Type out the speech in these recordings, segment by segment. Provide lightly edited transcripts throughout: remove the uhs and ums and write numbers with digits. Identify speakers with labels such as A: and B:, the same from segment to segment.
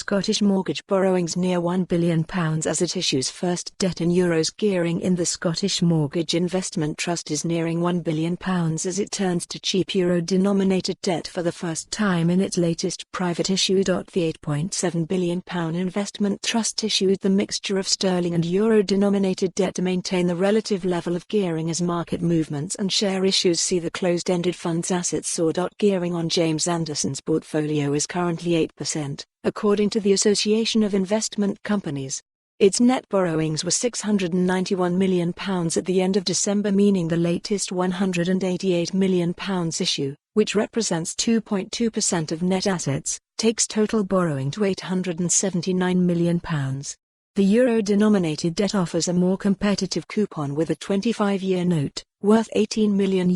A: Scottish Mortgage borrowings near £1 billion as it issues first debt in euros. Gearing in the Scottish Mortgage Investment Trust is nearing £1 billion as it turns to cheap euro-denominated debt for the first time in its latest private issue. The £8.7 billion investment trust issued the mixture of sterling and euro-denominated debt to maintain the relative level of gearing as market movements and share issues see the closed-ended fund's assets soar. Gearing on James Anderson's portfolio is currently 8%, according to the Association of Investment Companies. Its net borrowings were £691 million at the end of December, meaning the latest £188 million issue, which represents 2.2% of net assets, takes total borrowing to £879 million. The euro-denominated debt offers a more competitive coupon with a 25-year note, worth €18 million,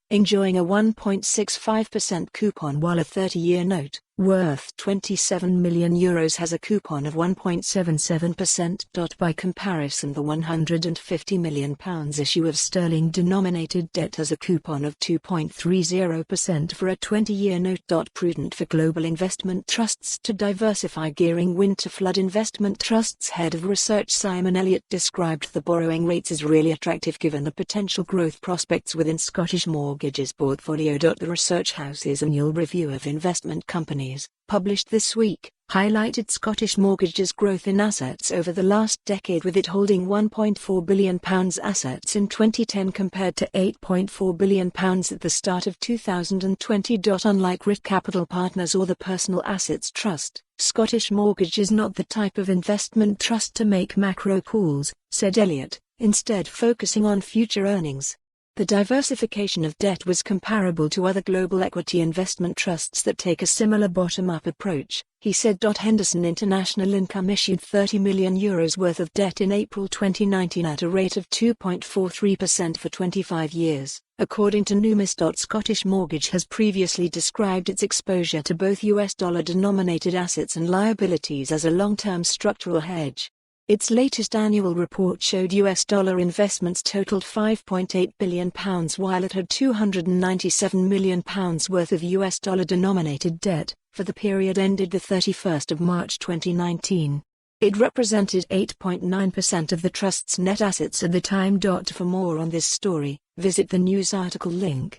A: enjoying a 1.65% coupon, while a 30-year note, worth €27 million, has a coupon of 1.77%. By comparison, the £150 million issue of sterling-denominated debt has a coupon of 2.30% for a 20-year note. Prudent for global investment trusts to diversify gearing. Winterflood Investment Trust's head of research Simon Elliott described the borrowing rates as really attractive given the potential growth prospects within Scottish Mortgage's portfolio. The research house's annual review of investment companies, published this week, highlighted Scottish Mortgage's growth in assets over the last decade, with it holding £1.4 billion assets in 2010 compared to £8.4 billion at the start of 2020. Unlike RIT Capital Partners or the Personal Assets Trust, Scottish Mortgage is not the type of investment trust to make macro calls, said Elliott, instead focusing on future earnings. The diversification of debt was comparable to other global equity investment trusts that take a similar bottom-up approach, he said. Henderson International Income issued €30 million worth of debt in April 2019 at a rate of 2.43% for 25 years, according to Numis. Scottish Mortgage has previously described its exposure to both US dollar-denominated assets and liabilities as a long-term structural hedge. Its latest annual report showed US dollar investments totaled £5.8 billion, while it had £297 million worth of US dollar-denominated debt for the period ended the 31st of March 2019. It represented 8.9% of the trust's net assets at the time. For more on this story, visit the news article link.